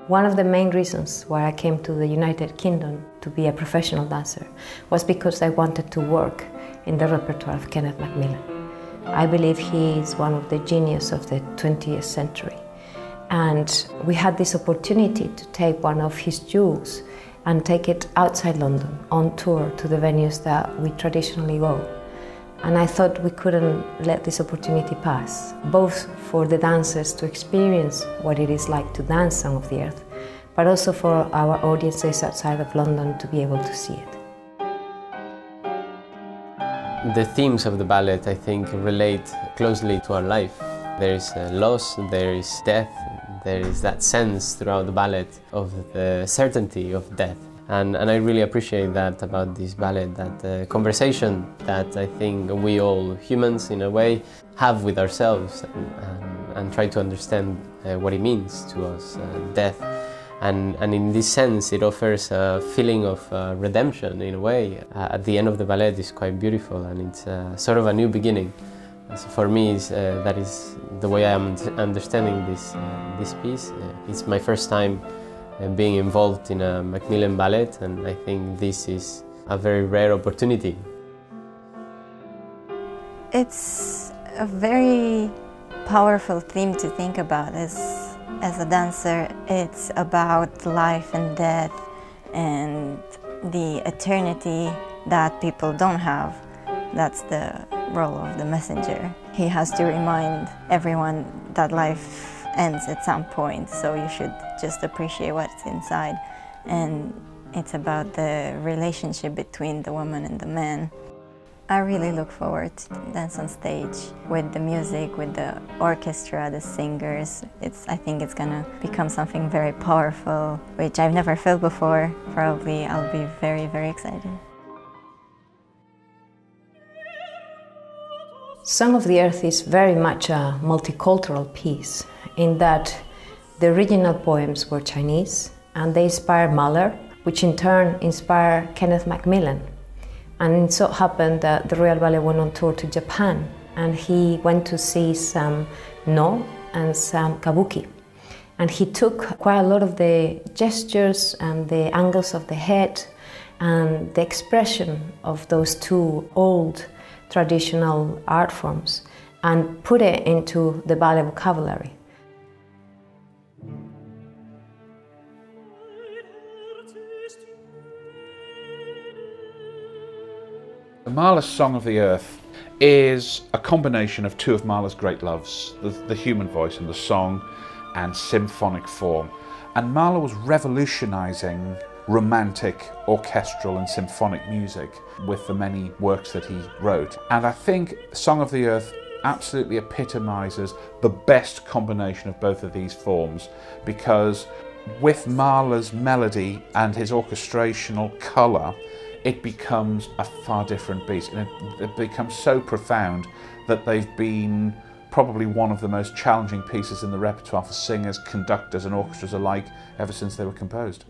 One of the main reasons why I came to the United Kingdom to be a professional dancer was because I wanted to work in the repertoire of Kenneth Macmillan. I believe he is one of the geniuses of the 20th century. And we had this opportunity to take one of his jewels and take it outside London on tour to the venues that we traditionally go. And I thought we couldn't let this opportunity pass, both for the dancers to experience what it is like to dance Song of the Earth, but also for our audiences outside of London to be able to see it. The themes of the ballet, I think, relate closely to our life. There is loss, there is death, there is that sense throughout the ballet of the certainty of death. And I really appreciate that about this ballet, that conversation that I think we all humans, in a way, have with ourselves and try to understand what it means to us, death. And in this sense, it offers a feeling of redemption, in a way. At the end of the ballet, it's quite beautiful, and it's sort of a new beginning. So for me, that is the way I am understanding this piece. It's my first time being involved in a Macmillan ballet, and I think this is a very rare opportunity. It's a very powerful theme to think about as a dancer. It's about life and death and the eternity that people don't have. That's the role of the messenger. He has to remind everyone that life ends at some point, so you should just appreciate what's inside. And it's about the relationship between the woman and the man. I really look forward to dance on stage with the music, with the orchestra, the singers. I think it's gonna become something very powerful, which I've never felt before. Probably I'll be very, very excited. Song of the Earth is very much a multicultural piece in that the original poems were Chinese and they inspired Mahler, which in turn inspired Kenneth Macmillan. And it so happened that the Royal Ballet went on tour to Japan and he went to see some No and some Kabuki. And he took quite a lot of the gestures and the angles of the head and the expression of those two old traditional art forms and put it into the ballet vocabulary. Mahler's Song of the Earth is a combination of two of Mahler's great loves, the human voice and the song and symphonic form. And Mahler was revolutionizing romantic, orchestral and symphonic music with the many works that he wrote. And I think Song of the Earth absolutely epitomizes the best combination of both of these forms, because with Mahler's melody and his orchestrational colour, it becomes a far different beast, and it becomes so profound that they've been probably one of the most challenging pieces in the repertoire for singers, conductors and orchestras alike ever since they were composed.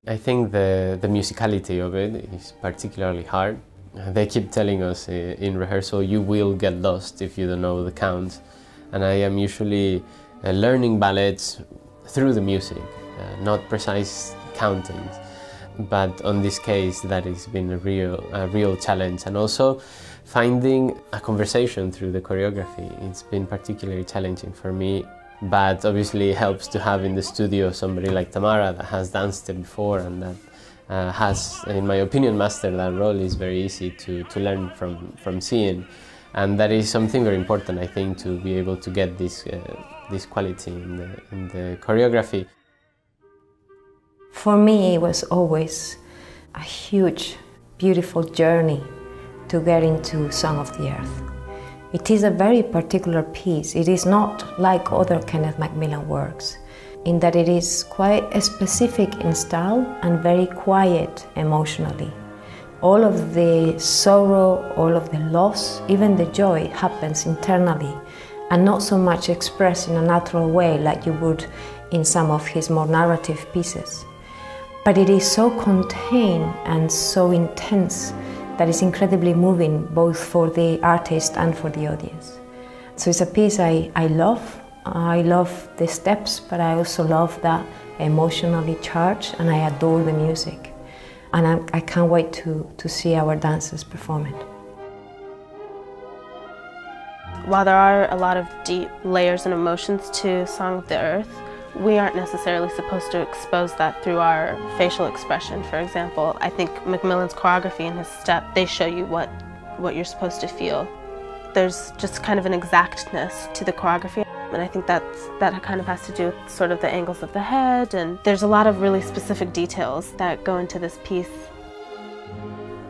I think the musicality of it is particularly hard. They keep telling us in rehearsal, you will get lost if you don't know the counts. And I am usually learning ballets through the music, not precise countings. But on this case, that has been a real challenge. And also finding a conversation through the choreography. It's been particularly challenging for me. But obviously it helps to have in the studio somebody like Tamara that has danced it before and that has, in my opinion, mastered that role. Is very easy to learn from seeing. And that is something very important, I think, to be able to get this quality in the choreography. For me, it was always a huge, beautiful journey to get into Song of the Earth. It is a very particular piece. It is not like other Kenneth Macmillan works, in that it is quite specific in style and very quiet emotionally. All of the sorrow, all of the loss, even the joy happens internally and not so much expressed in a natural way like you would in some of his more narrative pieces. But it is so contained and so intense that it's incredibly moving both for the artist and for the audience. So it's a piece I love. I love the steps, but I also love that emotionally charged, and I adore the music. And I can't wait to see our dancers perform it. While there are a lot of deep layers and emotions to Song of the Earth, we aren't necessarily supposed to expose that through our facial expression. For example, I think Macmillan's choreography and his step, they show you what you're supposed to feel. There's just kind of an exactness to the choreography, and I think that kind of has to do with sort of the angles of the head, and there's a lot of really specific details that go into this piece.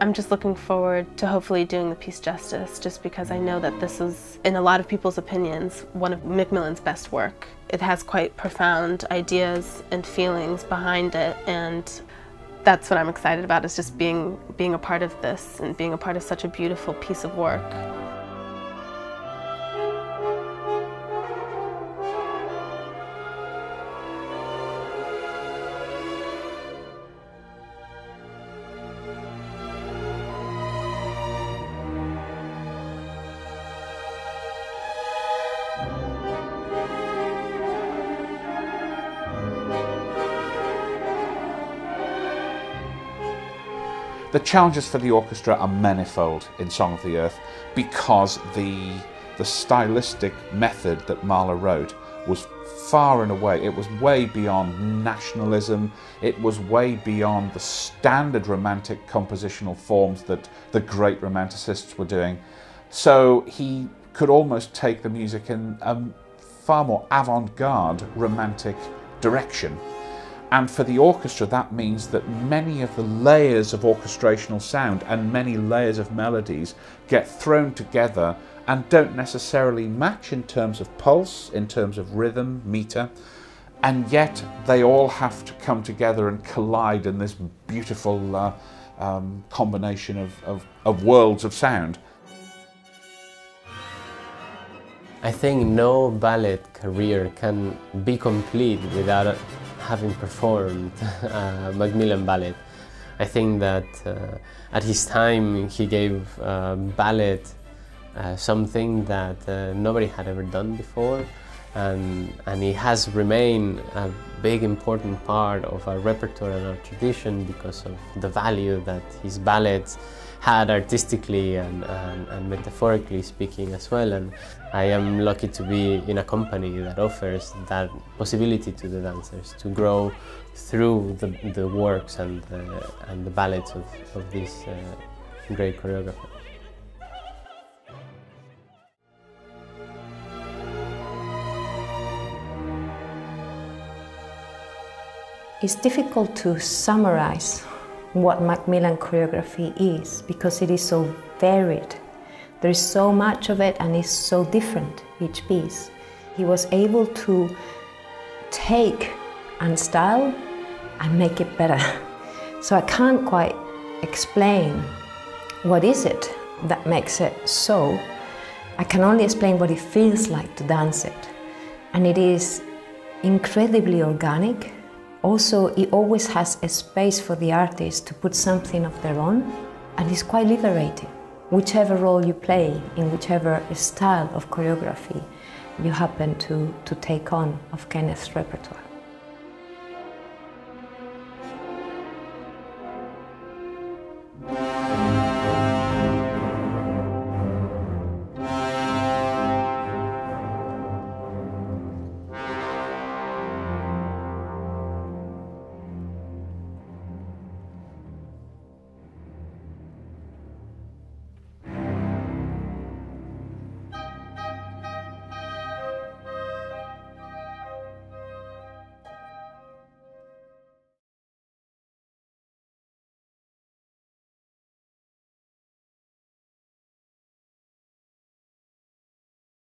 I'm just looking forward to hopefully doing the piece justice, just because I know that this is, in a lot of people's opinions, one of Macmillan's best work. It has quite profound ideas and feelings behind it, and that's what I'm excited about, is just being a part of this and being a part of such a beautiful piece of work. The challenges for the orchestra are manifold in Song of the Earth, because the stylistic method that Mahler wrote was far and away, it was way beyond nationalism, it was way beyond the standard romantic compositional forms that the great romanticists were doing. So he could almost take the music in a far more avant-garde romantic direction. And for the orchestra, that means that many of the layers of orchestrational sound and many layers of melodies get thrown together and don't necessarily match in terms of pulse, in terms of rhythm, meter, and yet they all have to come together and collide in this beautiful combination of worlds of sound. I think no ballet career can be complete without having performed Macmillan ballet. I think that at his time he gave ballet something that nobody had ever done before, and it has remained a big important part of our repertoire and our tradition because of the value that his ballets had artistically and metaphorically speaking as well. And I am lucky to be in a company that offers that possibility to the dancers to grow through the works and the ballets of this great choreographer. It's difficult to summarize what Macmillan choreography is, because it is so varied. There is so much of it and it's so different, each piece. He was able to take and style and make it better. So I can't quite explain what is it that makes it so. I can only explain what it feels like to dance it. And it is incredibly organic. Also, it always has a space for the artist to put something of their own, and it's quite liberating. Whichever role you play, in whichever style of choreography you happen to take on of Kenneth's repertoire.